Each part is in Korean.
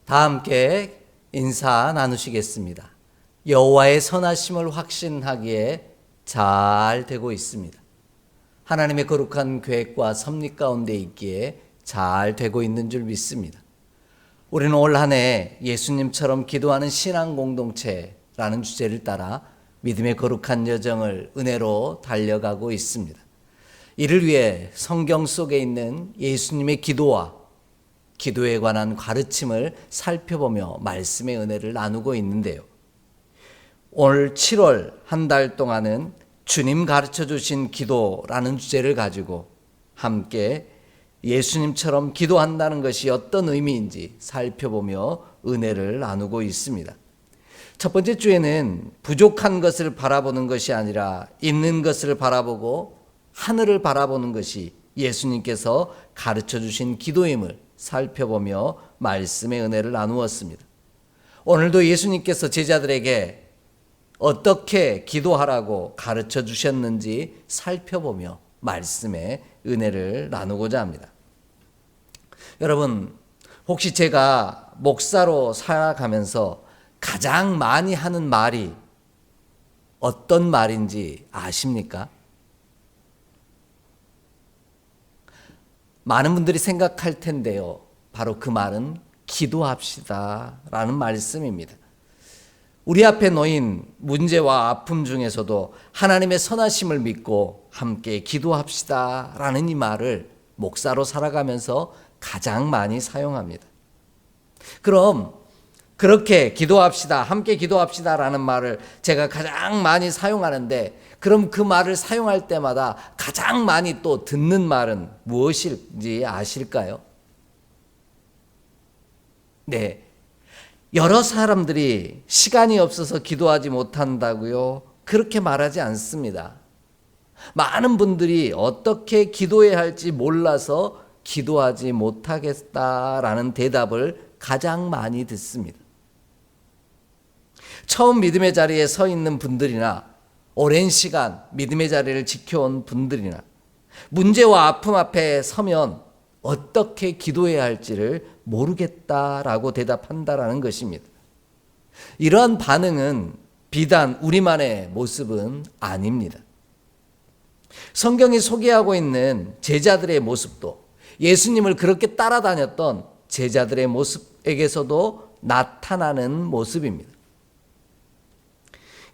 다 함께 인사 나누시겠습니다. 여호와의 선하심을 확신하기에 잘 되고 있습니다. 하나님의 거룩한 계획과 섭리 가운데 있기에 잘 되고 있는 줄 믿습니다. 우리는 올 한 해 예수님처럼 기도하는 신앙 공동체라는 주제를 따라 믿음의 거룩한 여정을 은혜로 달려가고 있습니다. 이를 위해 성경 속에 있는 예수님의 기도와 기도에 관한 가르침을 살펴보며 말씀의 은혜를 나누고 있는데요. 올 7월 한 달 동안은 주님 가르쳐 주신 기도라는 주제를 가지고 함께 예수님처럼 기도한다는 것이 어떤 의미인지 살펴보며 은혜를 나누고 있습니다. 첫 번째 주에는 부족한 것을 바라보는 것이 아니라 있는 것을 바라보고 하늘을 바라보는 것이 예수님께서 가르쳐 주신 기도임을 살펴보며 말씀의 은혜를 나누었습니다. 오늘도 예수님께서 제자들에게 어떻게 기도하라고 가르쳐 주셨는지 살펴보며 말씀의 은혜를 나누고자 합니다. 여러분, 혹시 제가 목사로 살아가면서 가장 많이 하는 말이 어떤 말인지 아십니까? 많은 분들이 생각할 텐데요. 바로 그 말은 기도합시다 라는 말씀입니다. 우리 앞에 놓인 문제와 아픔 중에서도 하나님의 선하심을 믿고 함께 기도합시다 라는 이 말을 목사로 살아가면서 가장 많이 사용합니다. 그럼 그렇게 기도합시다, 함께 기도합시다 라는 말을 제가 가장 많이 사용하는데, 그럼 그 말을 사용할 때마다 가장 많이 또 듣는 말은 무엇인지 아실까요? 네. 여러 사람들이 시간이 없어서 기도하지 못한다고요? 그렇게 말하지 않습니다. 많은 분들이 어떻게 기도해야 할지 몰라서 기도하지 못하겠다라는 대답을 가장 많이 듣습니다. 처음 믿음의 자리에 서 있는 분들이나 오랜 시간 믿음의 자리를 지켜온 분들이나 문제와 아픔 앞에 서면 어떻게 기도해야 할지를 모르겠다라고 대답한다라는 것입니다. 이러한 반응은 비단 우리만의 모습은 아닙니다. 성경이 소개하고 있는 제자들의 모습도 예수님을 그렇게 따라다녔던 제자들의 모습에게서도 나타나는 모습입니다.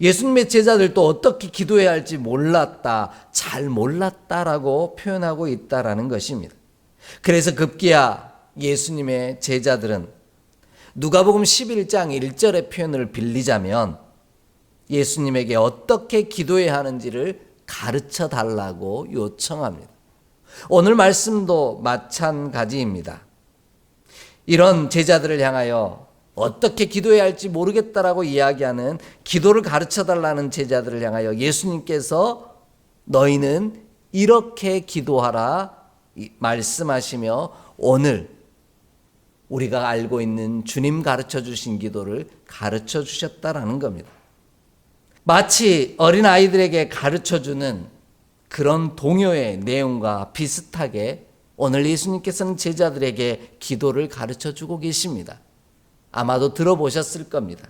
예수님의 제자들도 어떻게 기도해야 할지 몰랐다, 잘 몰랐다라고 표현하고 있다라는 것입니다. 그래서 급기야 예수님의 제자들은 누가복음 11장 1절의 표현을 빌리자면 예수님에게 어떻게 기도해야 하는지를 가르쳐 달라고 요청합니다. 오늘 말씀도 마찬가지입니다. 이런 제자들을 향하여 어떻게 기도해야 할지 모르겠다라고 이야기하는, 기도를 가르쳐 달라는 제자들을 향하여 예수님께서 너희는 이렇게 기도하라 말씀하시며 오늘 우리가 알고 있는 주님 가르쳐 주신 기도를 가르쳐 주셨다라는 겁니다. 마치 어린아이들에게 가르쳐 주는 그런 동요의 내용과 비슷하게 오늘 예수님께서는 제자들에게 기도를 가르쳐 주고 계십니다. 아마도 들어보셨을 겁니다.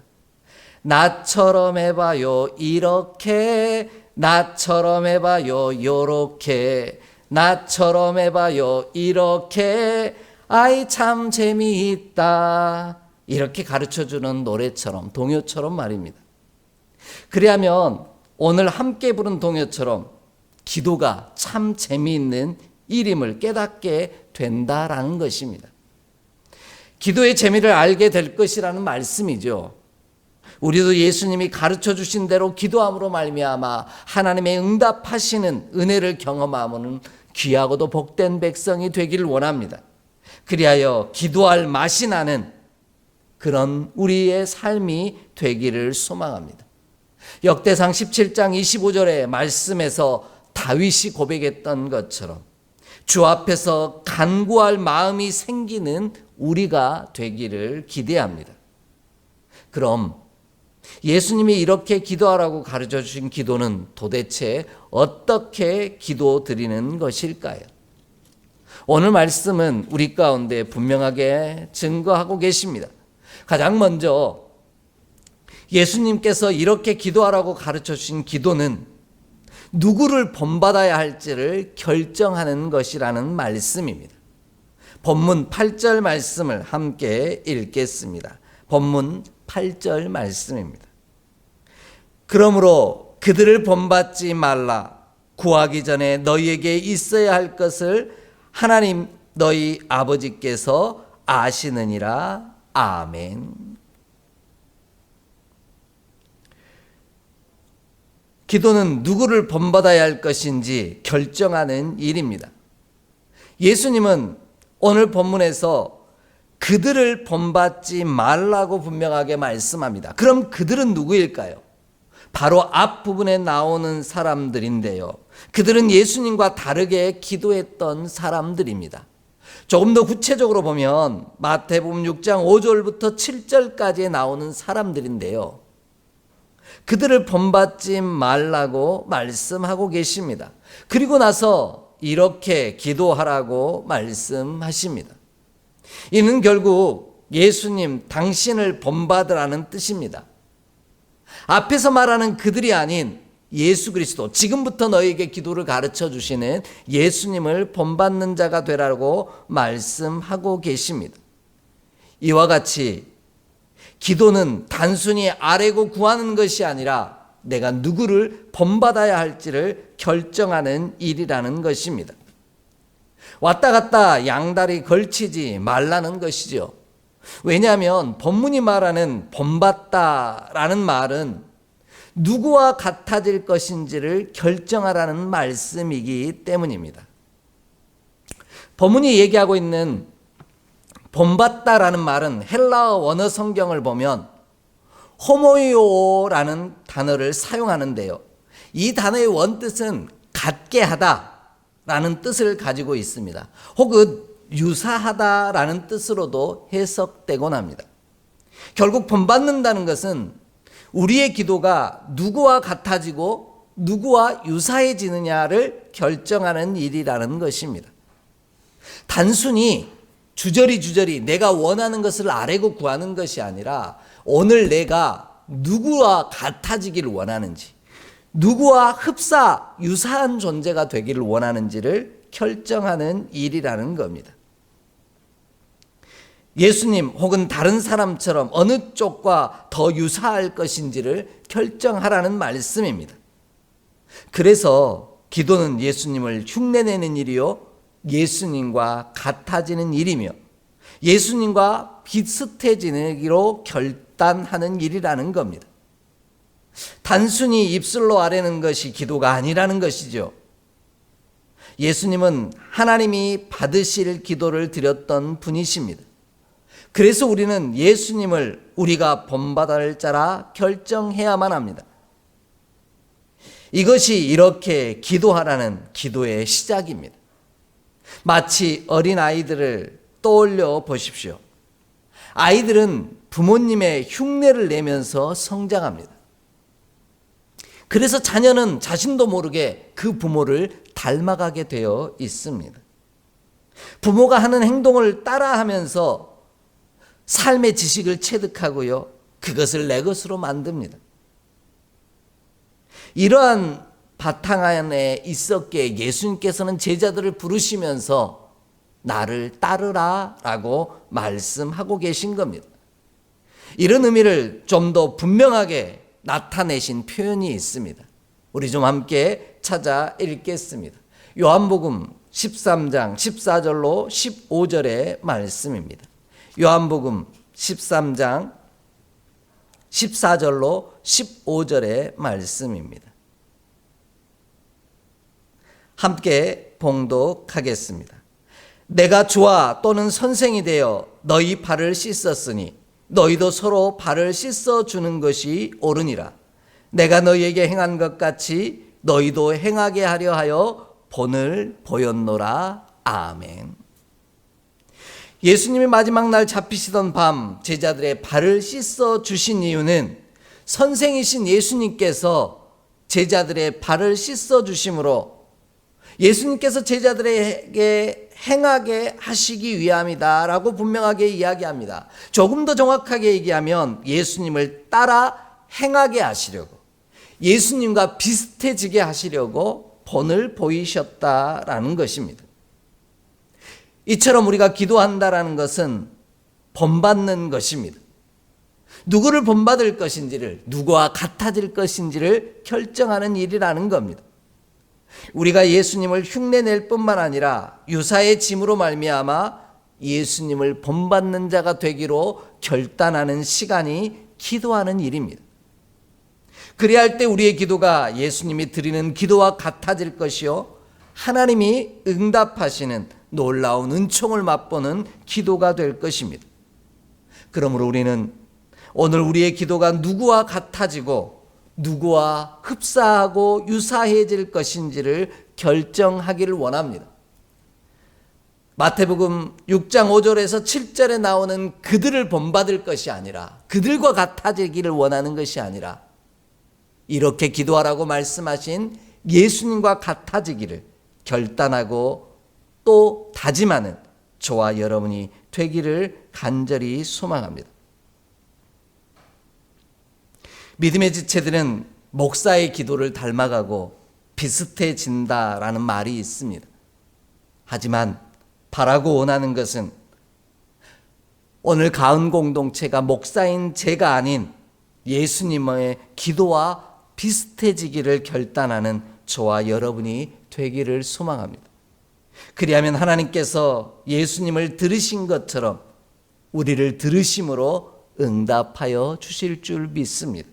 나처럼 해봐요 이렇게, 나처럼 해봐요 요렇게, 나처럼 해봐요 이렇게, 아이 참 재미있다, 이렇게 가르쳐주는 노래처럼, 동요처럼 말입니다. 그리하면 오늘 함께 부른 동요처럼 기도가 참 재미있는 일임을 깨닫게 된다라는 것입니다. 기도의 재미를 알게 될 것이라는 말씀이죠. 우리도 예수님이 가르쳐 주신 대로 기도함으로 말미암아 하나님의 응답하시는 은혜를 경험하면 귀하고도 복된 백성이 되기를 원합니다. 그리하여 기도할 맛이 나는 그런 우리의 삶이 되기를 소망합니다. 역대상 17장 25절의 말씀에서 다윗이 고백했던 것처럼 주 앞에서 간구할 마음이 생기는 우리가 되기를 기대합니다. 그럼 예수님이 이렇게 기도하라고 가르쳐 주신 기도는 도대체 어떻게 기도 드리는 것일까요? 오늘 말씀은 우리 가운데 분명하게 증거하고 계십니다. 가장 먼저 예수님께서 이렇게 기도하라고 가르쳐 주신 기도는 누구를 본받아야 할지를 결정하는 것이라는 말씀입니다. 본문 8절 말씀을 함께 읽겠습니다. 본문 8절 말씀입니다. 그러므로 그들을 본받지 말라. 구하기 전에 너희에게 있어야 할 것을 하나님 너희 아버지께서 아시느니라. 아멘. 기도는 누구를 본받아야 할 것인지 결정하는 일입니다. 예수님은 오늘 본문에서 그들을 본받지 말라고 분명하게 말씀합니다. 그럼 그들은 누구일까요? 바로 앞부분에 나오는 사람들인데요. 그들은 예수님과 다르게 기도했던 사람들입니다. 조금 더 구체적으로 보면 마태복음 6장 5절부터 7절까지 나오는 사람들인데요. 그들을 본받지 말라고 말씀하고 계십니다. 그리고 나서 이렇게 기도하라고 말씀하십니다. 이는 결국 예수님 당신을 본받으라는 뜻입니다. 앞에서 말하는 그들이 아닌 예수 그리스도, 지금부터 너에게 기도를 가르쳐 주시는 예수님을 본받는 자가 되라고 말씀하고 계십니다. 이와 같이 기도는 단순히 아뢰고 구하는 것이 아니라 내가 누구를 본받아야 할지를 결정하는 일이라는 것입니다. 왔다 갔다 양다리 걸치지 말라는 것이죠. 왜냐하면 본문이 말하는 본받다라는 말은 누구와 같아질 것인지를 결정하라는 말씀이기 때문입니다. 본문이 얘기하고 있는 본받다라는 말은 헬라어 원어 성경을 보면 호모이오라는 단어를 사용하는데요. 이 단어의 원뜻은 같게 하다라는 뜻을 가지고 있습니다. 혹은 유사하다라는 뜻으로도 해석되곤 합니다. 결국 본받는다는 것은 우리의 기도가 누구와 같아지고 누구와 유사해지느냐를 결정하는 일이라는 것입니다. 단순히 주저리 내가 원하는 것을 아뢰고 구하는 것이 아니라 오늘 내가 누구와 같아지기를 원하는지, 누구와 흡사 유사한 존재가 되기를 원하는지를 결정하는 일이라는 겁니다. 예수님 혹은 다른 사람처럼 어느 쪽과 더 유사할 것인지를 결정하라는 말씀입니다. 그래서 기도는 예수님을 흉내내는 일이요, 예수님과 같아지는 일이며 예수님과 비슷해지기로 결단하는 일이라는 겁니다. 단순히 입술로 아뢰는 것이 기도가 아니라는 것이죠. 예수님은 하나님이 받으실 기도를 드렸던 분이십니다. 그래서 우리는 예수님을 우리가 본받을 자라 결정해야만 합니다. 이것이 이렇게 기도하라는 기도의 시작입니다. 마치 어린아이들을 떠올려 보십시오. 아이들은 부모님의 흉내를 내면서 성장합니다. 그래서 자녀는 자신도 모르게 그 부모를 닮아가게 되어 있습니다. 부모가 하는 행동을 따라하면서 삶의 지식을 체득하고요, 그것을 내 것으로 만듭니다. 이러한 바탕 안에 있었기에 예수님께서는 제자들을 부르시면서 나를 따르라 라고 말씀하고 계신 겁니다. 이런 의미를 좀 더 분명하게 나타내신 표현이 있습니다. 우리 좀 함께 찾아 읽겠습니다. 요한복음 13장 14절로 15절의 말씀입니다. 요한복음 13장 14절로 15절의 말씀입니다. 함께 봉독하겠습니다. 내가 주와 또는 선생이 되어 너희 발을 씻었으니 너희도 서로 발을 씻어주는 것이 옳으니라. 내가 너희에게 행한 것 같이 너희도 행하게 하려 하여 본을 보였노라. 아멘. 예수님이 마지막 날 잡히시던 밤 제자들의 발을 씻어주신 이유는 선생이신 예수님께서 제자들의 발을 씻어주심으로 예수님께서 제자들에게 행하게 하시기 위함이다 라고 분명하게 이야기합니다. 조금 더 정확하게 얘기하면 예수님을 따라 행하게 하시려고, 예수님과 비슷해지게 하시려고 본을 보이셨다라는 것입니다. 이처럼 우리가 기도한다라는 것은 본받는 것입니다. 누구를 본받을 것인지를, 누구와 같아질 것인지를 결정하는 일이라는 겁니다. 우리가 예수님을 흉내낼 뿐만 아니라 유사의 짐으로 말미암아 예수님을 본받는 자가 되기로 결단하는 시간이 기도하는 일입니다. 그래야 할 때 우리의 기도가 예수님이 드리는 기도와 같아질 것이요, 하나님이 응답하시는 놀라운 은총을 맛보는 기도가 될 것입니다. 그러므로 우리는 오늘 우리의 기도가 누구와 같아지고 누구와 흡사하고 유사해질 것인지를 결정하기를 원합니다. 마태복음 6장 5절에서 7절에 나오는 그들을 본받을 것이 아니라, 그들과 같아지기를 원하는 것이 아니라, 이렇게 기도하라고 말씀하신 예수님과 같아지기를 결단하고 또 다짐하는 저와 여러분이 되기를 간절히 소망합니다. 믿음의 지체들은 목사의 기도를 닮아가고 비슷해진다라는 말이 있습니다. 하지만 바라고 원하는 것은 오늘 가은 공동체가 목사인 제가 아닌 예수님의 기도와 비슷해지기를 결단하는 저와 여러분이 되기를 소망합니다. 그리하면 하나님께서 예수님을 들으신 것처럼 우리를 들으심으로 응답하여 주실 줄 믿습니다.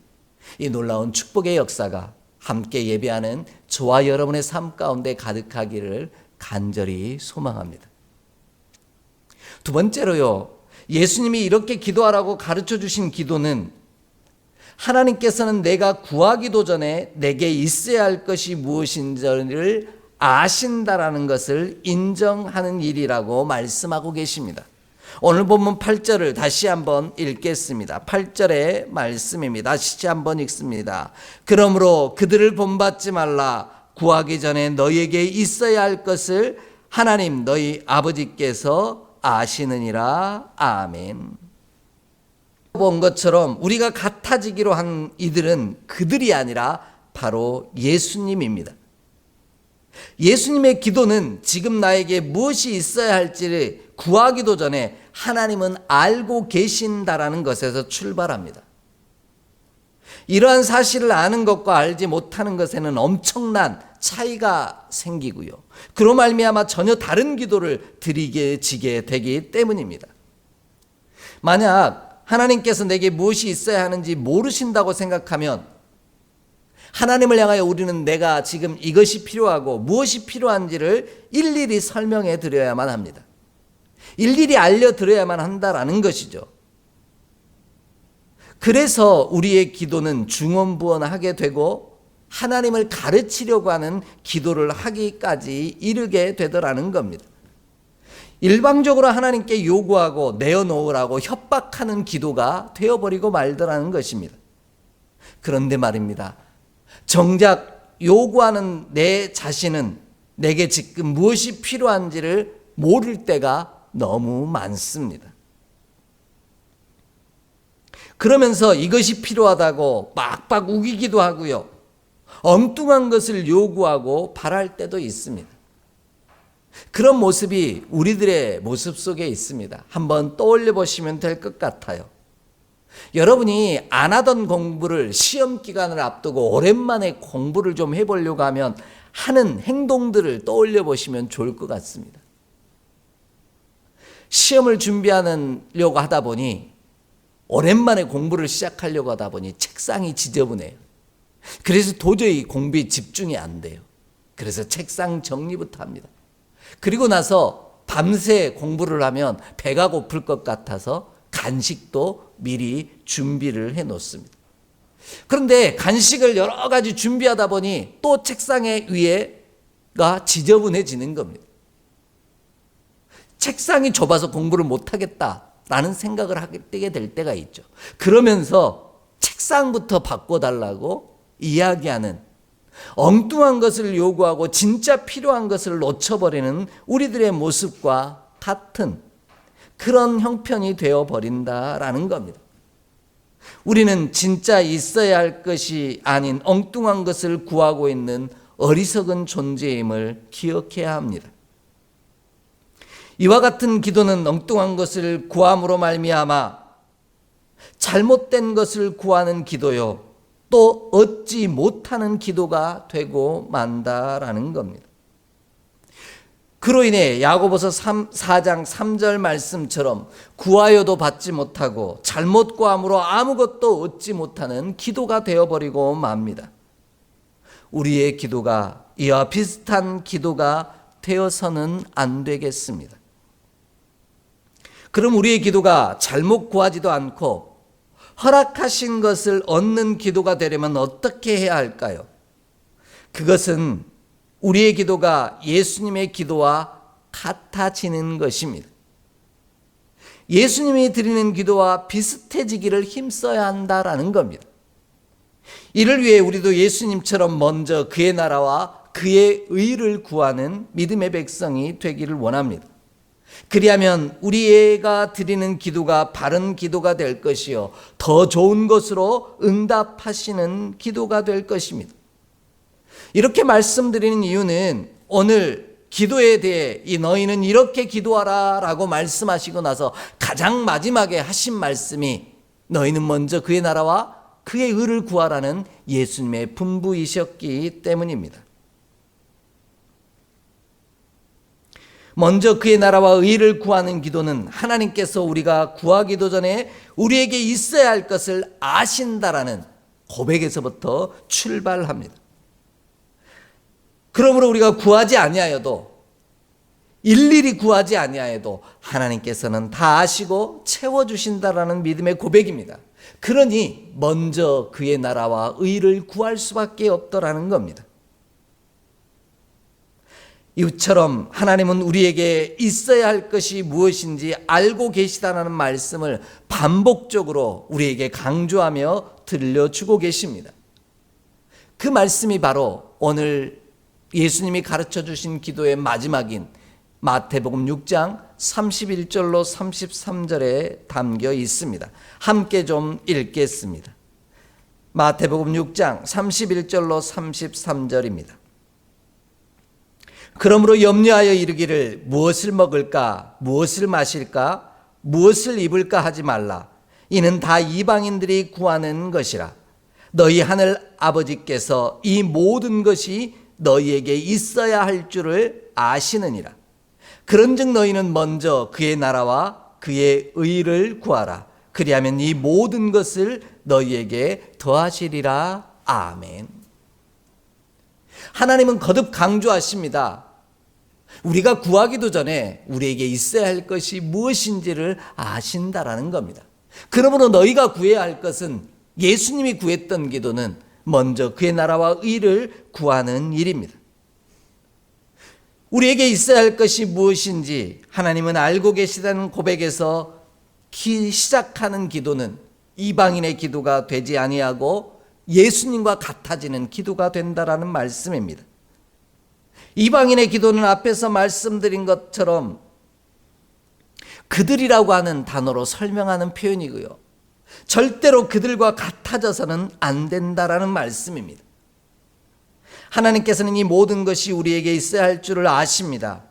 이 놀라운 축복의 역사가 함께 예배하는 저와 여러분의 삶 가운데 가득하기를 간절히 소망합니다. 두 번째로요, 예수님이 이렇게 기도하라고 가르쳐 주신 기도는 하나님께서는 내가 구하기도 전에 내게 있어야 할 것이 무엇인지를 아신다라는 것을 인정하는 일이라고 말씀하고 계십니다. 오늘 본문 8절을 다시 한번 읽겠습니다. 8절의 말씀입니다. 다시 한번 읽습니다. 그러므로 그들을 본받지 말라. 구하기 전에 너희에게 있어야 할 것을 하나님 너희 아버지께서 아시느니라. 아멘. 본 것처럼 우리가 같아지기로 한 이들은 그들이 아니라 바로 예수님입니다. 예수님의 기도는 지금 나에게 무엇이 있어야 할지를 구하기도 전에 하나님은 알고 계신다라는 것에서 출발합니다. 이러한 사실을 아는 것과 알지 못하는 것에는 엄청난 차이가 생기고요, 그로 말미암아 전혀 다른 기도를 드리게 지게 되기 때문입니다. 만약 하나님께서 내게 무엇이 있어야 하는지 모르신다고 생각하면 하나님을 향하여 우리는 내가 지금 이것이 필요하고 무엇이 필요한지를 일일이 설명해 드려야만 합니다. 일일이 알려드려야만 한다라는 것이죠. 그래서 우리의 기도는 중언부언하게 되고 하나님을 가르치려고 하는 기도를 하기까지 이르게 되더라는 겁니다. 일방적으로 하나님께 요구하고 내어놓으라고 협박하는 기도가 되어버리고 말더라는 것입니다. 그런데 말입니다, 정작 요구하는 내 자신은 내게 지금 무엇이 필요한지를 모를 때가 너무 많습니다. 그러면서 이것이 필요하다고 빡빡 우기기도 하고요, 엉뚱한 것을 요구하고 바랄 때도 있습니다. 그런 모습이 우리들의 모습 속에 있습니다. 한번 떠올려 보시면 될 것 같아요. 여러분이 안 하던 공부를 시험 기간을 앞두고 오랜만에 공부를 좀 해보려고 하면 하는 행동들을 떠올려 보시면 좋을 것 같습니다. 시험을 준비하려고 하다 보니, 오랜만에 공부를 시작하려고 하다 보니 책상이 지저분해요. 그래서 도저히 공부에 집중이 안 돼요. 그래서 책상 정리부터 합니다. 그리고 나서 밤새 공부를 하면 배가 고플 것 같아서 간식도 미리 준비를 해 놓습니다. 그런데 간식을 여러 가지 준비하다 보니 또 책상의 위에가 지저분해지는 겁니다. 책상이 좁아서 공부를 못하겠다라는 생각을 하게 될 때가 있죠. 그러면서 책상부터 바꿔달라고 이야기하는 엉뚱한 것을 요구하고 진짜 필요한 것을 놓쳐버리는 우리들의 모습과 같은 그런 형편이 되어버린다라는 겁니다. 우리는 진짜 있어야 할 것이 아닌 엉뚱한 것을 구하고 있는 어리석은 존재임을 기억해야 합니다. 이와 같은 기도는 엉뚱한 것을 구함으로 말미암아 잘못된 것을 구하는 기도요, 또 얻지 못하는 기도가 되고 만다라는 겁니다. 그로 인해 야고보서 4장 3절 말씀처럼 구하여도 받지 못하고 잘못 구함으로 아무것도 얻지 못하는 기도가 되어버리고 맙니다. 우리의 기도가 이와 비슷한 기도가 되어서는 안 되겠습니다. 그럼 우리의 기도가 잘못 구하지도 않고 허락하신 것을 얻는 기도가 되려면 어떻게 해야 할까요? 그것은 우리의 기도가 예수님의 기도와 같아지는 것입니다. 예수님이 드리는 기도와 비슷해지기를 힘써야 한다라는 겁니다. 이를 위해 우리도 예수님처럼 먼저 그의 나라와 그의 의를 구하는 믿음의 백성이 되기를 원합니다. 그리하면 우리가 드리는 기도가 바른 기도가 될 것이요, 더 좋은 것으로 응답하시는 기도가 될 것입니다. 이렇게 말씀드리는 이유는 오늘 기도에 대해 이 너희는 이렇게 기도하라 라고 말씀하시고 나서 가장 마지막에 하신 말씀이 너희는 먼저 그의 나라와 그의 의를 구하라는 예수님의 분부이셨기 때문입니다. 먼저 그의 나라와 의를 구하는 기도는 하나님께서 우리가 구하기도 전에 우리에게 있어야 할 것을 아신다라는 고백에서부터 출발합니다. 그러므로 우리가 구하지 아니하여도, 일일이 구하지 아니하여도 하나님께서는 다 아시고 채워주신다라는 믿음의 고백입니다. 그러니 먼저 그의 나라와 의를 구할 수밖에 없더라는 겁니다. 이처럼 하나님은 우리에게 있어야 할 것이 무엇인지 알고 계시다는 말씀을 반복적으로 우리에게 강조하며 들려주고 계십니다. 그 말씀이 바로 오늘 예수님이 가르쳐 주신 기도의 마지막인 마태복음 6장 31절로 33절에 담겨 있습니다. 함께 좀 읽겠습니다. 마태복음 6장 31절로 33절입니다. 그러므로 염려하여 이르기를 무엇을 먹을까, 무엇을 마실까, 무엇을 입을까 하지 말라. 이는 다 이방인들이 구하는 것이라. 너희 하늘 아버지께서 이 모든 것이 너희에게 있어야 할 줄을 아시느니라. 그런즉 너희는 먼저 그의 나라와 그의 의를 구하라. 그리하면 이 모든 것을 너희에게 더하시리라. 아멘. 하나님은 거듭 강조하십니다. 우리가 구하기도 전에 우리에게 있어야 할 것이 무엇인지를 아신다라는 겁니다. 그러므로 너희가 구해야 할 것은, 예수님이 구했던 기도는 먼저 그의 나라와 의를 구하는 일입니다. 우리에게 있어야 할 것이 무엇인지 하나님은 알고 계시다는 고백에서 시작하는 기도는 이방인의 기도가 되지 아니하고 예수님과 같아지는 기도가 된다라는 말씀입니다. 이방인의 기도는 앞에서 말씀드린 것처럼 그들이라고 하는 단어로 설명하는 표현이고요, 절대로 그들과 같아져서는 안 된다라는 말씀입니다. 하나님께서는 이 모든 것이 우리에게 있어야 할 줄을 아십니다.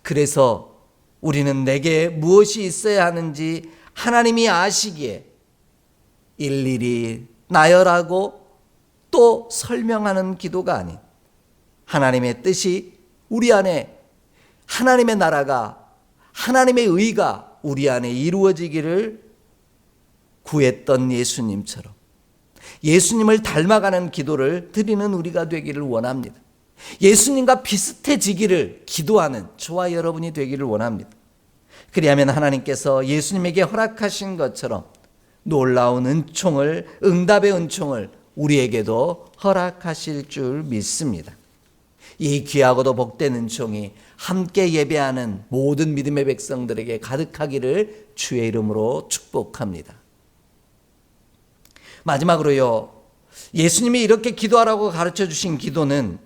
그래서 우리는 내게 무엇이 있어야 하는지 하나님이 아시기에 일일이 나열하고 또 설명하는 기도가 아닌, 하나님의 뜻이 우리 안에, 하나님의 나라가, 하나님의 의가 우리 안에 이루어지기를 구했던 예수님처럼 예수님을 닮아가는 기도를 드리는 우리가 되기를 원합니다. 예수님과 비슷해지기를 기도하는 저와 여러분이 되기를 원합니다. 그리하면 하나님께서 예수님에게 허락하신 것처럼 놀라운 은총을, 응답의 은총을 우리에게도 허락하실 줄 믿습니다. 이 귀하고도 복된 은총이 함께 예배하는 모든 믿음의 백성들에게 가득하기를 주의 이름으로 축복합니다. 마지막으로요, 예수님이 이렇게 기도하라고 가르쳐 주신 기도는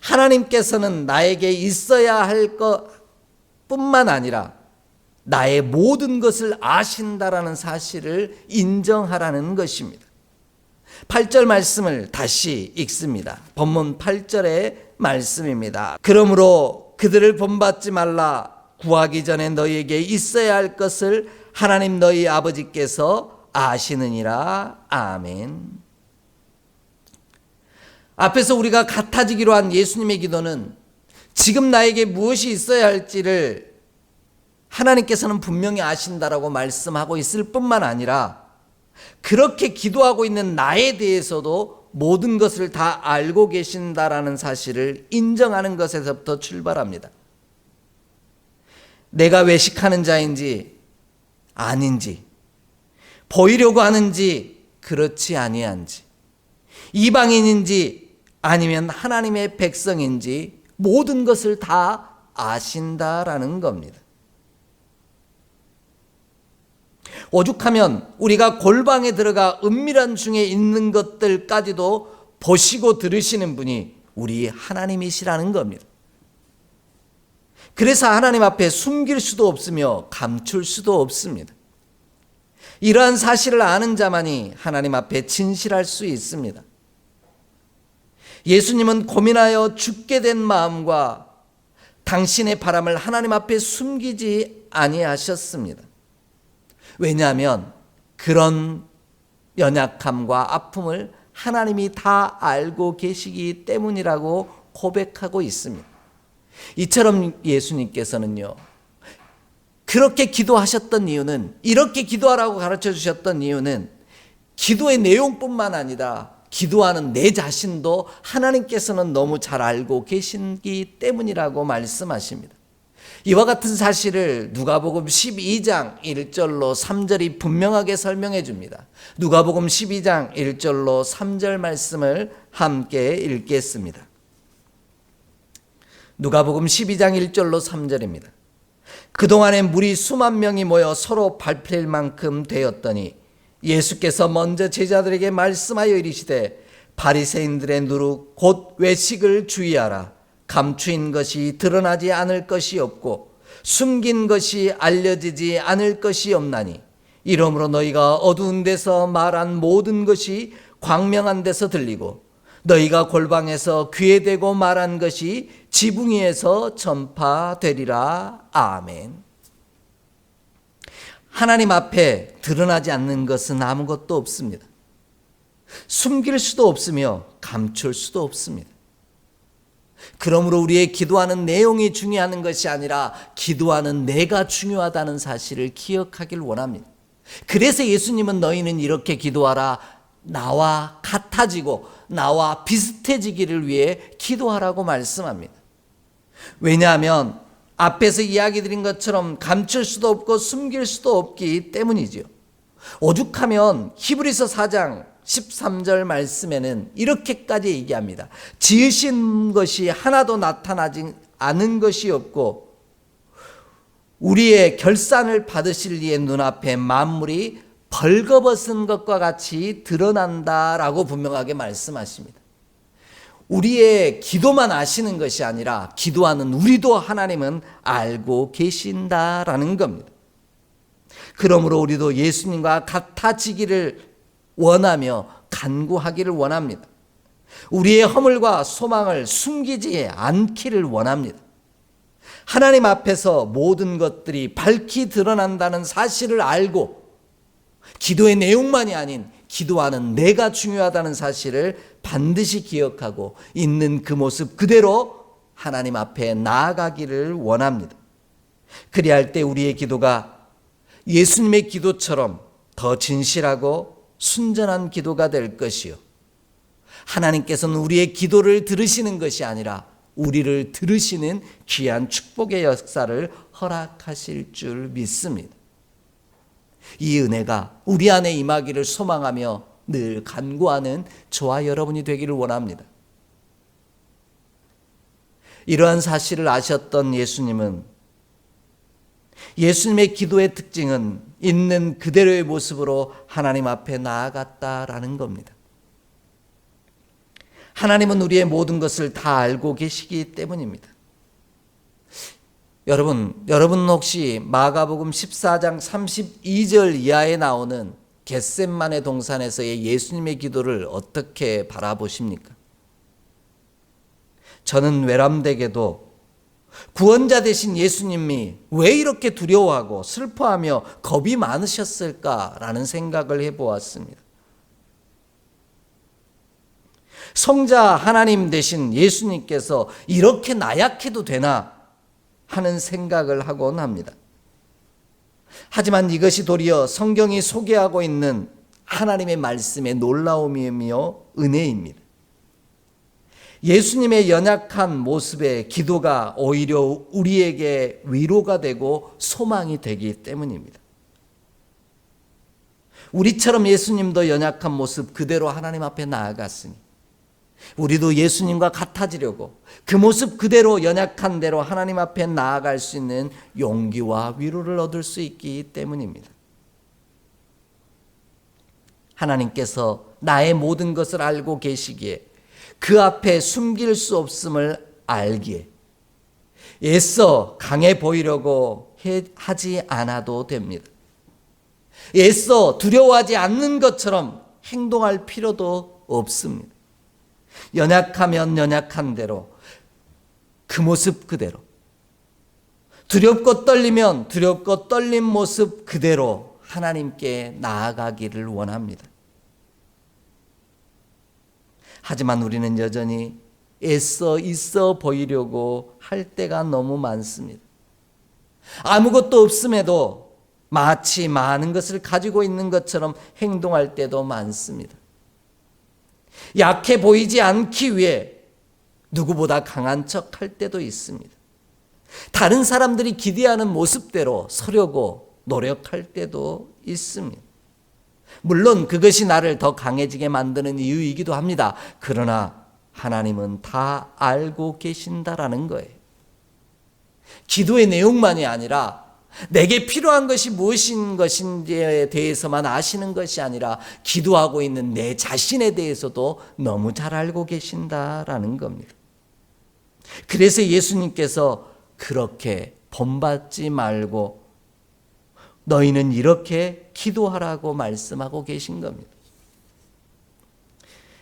하나님께서는 나에게 있어야 할 것뿐만 아니라 나의 모든 것을 아신다라는 사실을 인정하라는 것입니다. 8절 말씀을 다시 읽습니다. 본문 8절의 말씀입니다. 그러므로 그들을 본받지 말라. 구하기 전에 너희에게 있어야 할 것을 하나님 너희 아버지께서 아시느니라. 아멘. 앞에서 우리가 같아지기로 한 예수님의 기도는 지금 나에게 무엇이 있어야 할지를 하나님께서는 분명히 아신다라고 말씀하고 있을 뿐만 아니라 그렇게 기도하고 있는 나에 대해서도 모든 것을 다 알고 계신다라는 사실을 인정하는 것에서부터 출발합니다. 내가 외식하는 자인지 아닌지, 보이려고 하는지 그렇지 아니한지, 이방인인지 아니면 하나님의 백성인지 모든 것을 다 아신다라는 겁니다. 오죽하면 우리가 골방에 들어가 은밀한 중에 있는 것들까지도 보시고 들으시는 분이 우리 하나님이시라는 겁니다. 그래서 하나님 앞에 숨길 수도 없으며 감출 수도 없습니다. 이러한 사실을 아는 자만이 하나님 앞에 진실할 수 있습니다. 예수님은 고민하여 죽게 된 마음과 당신의 바람을 하나님 앞에 숨기지 아니하셨습니다. 왜냐하면 그런 연약함과 아픔을 하나님이 다 알고 계시기 때문이라고 고백하고 있습니다. 이처럼 예수님께서는요, 그렇게 기도하셨던 이유는, 이렇게 기도하라고 가르쳐 주셨던 이유는 기도의 내용뿐만 아니라 기도하는 내 자신도 하나님께서는 너무 잘 알고 계시기 때문이라고 말씀하십니다. 이와 같은 사실을 누가복음 12장 1절로 3절이 분명하게 설명해 줍니다. 누가복음 12장 1절로 3절 말씀을 함께 읽겠습니다. 누가복음 12장 1절로 3절입니다. 그동안에 무리 수만 명이 모여 서로 밟힐 만큼 되었더니 예수께서 먼저 제자들에게 말씀하여 이르시되 바리새인들의 누룩 곧 외식을 주의하라. 감추인 것이 드러나지 않을 것이 없고 숨긴 것이 알려지지 않을 것이 없나니 이러므로 너희가 어두운 데서 말한 모든 것이 광명한 데서 들리고 너희가 골방에서 귀에 대고 말한 것이 지붕 위에서 전파되리라. 아멘. 하나님 앞에 드러나지 않는 것은 아무것도 없습니다. 숨길 수도 없으며 감출 수도 없습니다. 그러므로 우리의 기도하는 내용이 중요한 것이 아니라 기도하는 내가 중요하다는 사실을 기억하길 원합니다. 그래서 예수님은 너희는 이렇게 기도하라, 나와 같아지고 나와 비슷해지기를 위해 기도하라고 말씀합니다. 왜냐하면 앞에서 이야기 드린 것처럼 감출 수도 없고 숨길 수도 없기 때문이죠. 오죽하면 히브리서 4장 13절 말씀에는 이렇게까지 얘기합니다. 지으신 것이 하나도 나타나지 않은 것이 없고 우리의 결산을 받으실 이의 눈앞에 만물이 벌거벗은 것과 같이 드러난다라고 분명하게 말씀하십니다. 우리의 기도만 아시는 것이 아니라 기도하는 우리도 하나님은 알고 계신다라는 겁니다. 그러므로 우리도 예수님과 같아지기를 원하며 간구하기를 원합니다. 우리의 허물과 소망을 숨기지 않기를 원합니다. 하나님 앞에서 모든 것들이 밝히 드러난다는 사실을 알고 기도의 내용만이 아닌 기도하는 내가 중요하다는 사실을 반드시 기억하고 있는 그 모습 그대로 하나님 앞에 나아가기를 원합니다. 그리할 때 우리의 기도가 예수님의 기도처럼 더 진실하고 순전한 기도가 될 것이요, 하나님께서는 우리의 기도를 들으시는 것이 아니라 우리를 들으시는 귀한 축복의 역사를 허락하실 줄 믿습니다. 이 은혜가 우리 안에 임하기를 소망하며 늘 간구하는 저와 여러분이 되기를 원합니다. 이러한 사실을 아셨던 예수님은, 예수님의 기도의 특징은 있는 그대로의 모습으로 하나님 앞에 나아갔다라는 겁니다. 하나님은 우리의 모든 것을 다 알고 계시기 때문입니다. 여러분 혹시 마가복음 14장 32절 이하에 나오는 겟셋마네 동산에서의 예수님의 기도를 어떻게 바라보십니까? 저는 외람되게도 구원자 되신 예수님이 왜 이렇게 두려워하고 슬퍼하며 겁이 많으셨을까라는 생각을 해보았습니다. 성자 하나님 되신 예수님께서 이렇게 나약해도 되나 하는 생각을 하곤 합니다. 하지만 이것이 도리어 성경이 소개하고 있는 하나님의 말씀의 놀라움이며 은혜입니다. 예수님의 연약한 모습의 기도가 오히려 우리에게 위로가 되고 소망이 되기 때문입니다. 우리처럼 예수님도 연약한 모습 그대로 하나님 앞에 나아갔으니 우리도 예수님과 같아지려고 그 모습 그대로 연약한 대로 하나님 앞에 나아갈 수 있는 용기와 위로를 얻을 수 있기 때문입니다. 하나님께서 나의 모든 것을 알고 계시기에 그 앞에 숨길 수 없음을 알기에 애써 강해 보이려고 하지 않아도 됩니다. 애써 두려워하지 않는 것처럼 행동할 필요도 없습니다. 연약하면 연약한 대로 그 모습 그대로, 두렵고 떨리면 두렵고 떨린 모습 그대로 하나님께 나아가기를 원합니다. 하지만 우리는 여전히 애써 있어 보이려고 할 때가 너무 많습니다. 아무것도 없음에도 마치 많은 것을 가지고 있는 것처럼 행동할 때도 많습니다. 약해 보이지 않기 위해 누구보다 강한 척 할 때도 있습니다. 다른 사람들이 기대하는 모습대로 서려고 노력할 때도 있습니다. 물론 그것이 나를 더 강해지게 만드는 이유이기도 합니다. 그러나 하나님은 다 알고 계신다라는 거예요. 기도의 내용만이 아니라 내게 필요한 것이 무엇인 것인지에 대해서만 아시는 것이 아니라 기도하고 있는 내 자신에 대해서도 너무 잘 알고 계신다라는 겁니다. 그래서 예수님께서 그렇게 본받지 말고 너희는 이렇게 기도하라고 말씀하고 계신 겁니다.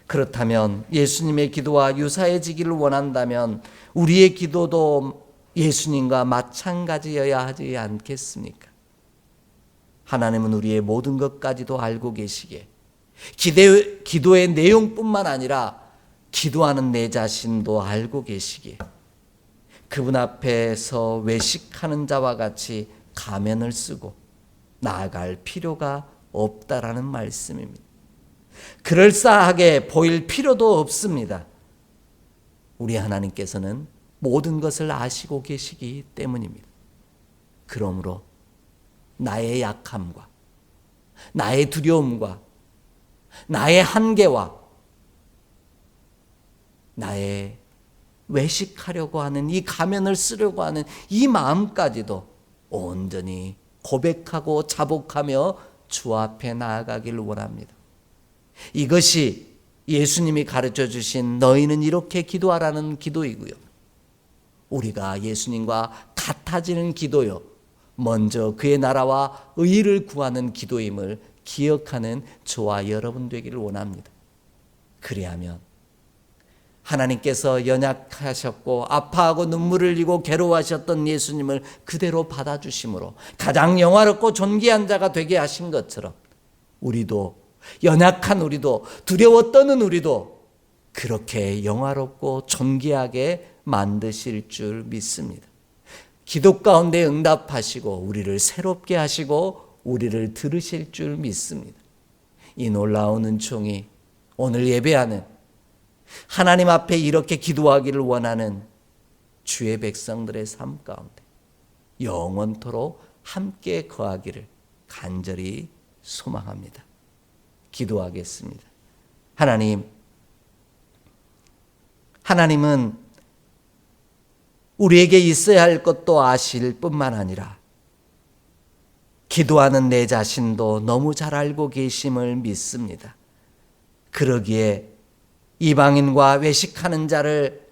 그렇다면 예수님의 기도와 유사해지기를 원한다면 우리의 기도도 예수님과 마찬가지여야 하지 않겠습니까? 하나님은 우리의 모든 것까지도 알고 계시기에 기도의 내용뿐만 아니라 기도하는 내 자신도 알고 계시기에 그분 앞에서 외식하는 자와 같이 가면을 쓰고 나아갈 필요가 없다라는 말씀입니다. 그럴싸하게 보일 필요도 없습니다. 우리 하나님께서는 모든 것을 아시고 계시기 때문입니다. 그러므로 나의 약함과 나의 두려움과 나의 한계와 나의 외식하려고 하는 이 가면을 쓰려고 하는 이 마음까지도 온전히 고백하고 자복하며 주 앞에 나아가기를 원합니다. 이것이 예수님이 가르쳐 주신 너희는 이렇게 기도하라는 기도이고요. 우리가 예수님과 같아지는 기도요. 먼저 그의 나라와 의를 구하는 기도임을 기억하는 저와 여러분 되기를 원합니다. 그리하면 하나님께서 연약하셨고 아파하고 눈물을 흘리고 괴로워하셨던 예수님을 그대로 받아주심으로 가장 영화롭고 존귀한 자가 되게 하신 것처럼 우리도 연약한 우리도 두려워 떠는 우리도 그렇게 영화롭고 존귀하게 만드실 줄 믿습니다. 기도 가운데 응답하시고 우리를 새롭게 하시고 우리를 들으실 줄 믿습니다. 이 놀라운 은총이 오늘 예배하는 하나님 앞에 이렇게 기도하기를 원하는 주의 백성들의 삶 가운데 영원토록 함께 거하기를 간절히 소망합니다. 기도하겠습니다. 하나님은 우리에게 있어야 할 것도 아실 뿐만 아니라 기도하는 내 자신도 너무 잘 알고 계심을 믿습니다. 그러기에 이방인과 외식하는 자를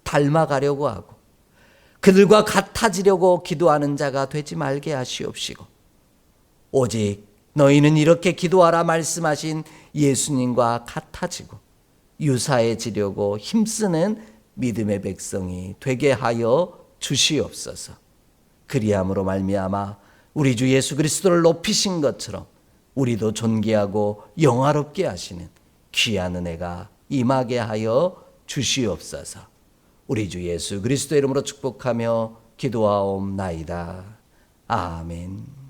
닮아가려고 하고 그들과 같아지려고 기도하는 자가 되지 말게 하시옵시고 오직 너희는 이렇게 기도하라 말씀하신 예수님과 같아지고 유사해지려고 힘쓰는 믿음의 백성이 되게 하여 주시옵소서. 그리함으로 말미암아 우리 주 예수 그리스도를 높이신 것처럼 우리도 존귀하고 영화롭게 하시는 귀한 은혜가 임하게 하여 주시옵소서. 우리 주 예수 그리스도 이름으로 축복하며 기도하옵나이다. 아멘.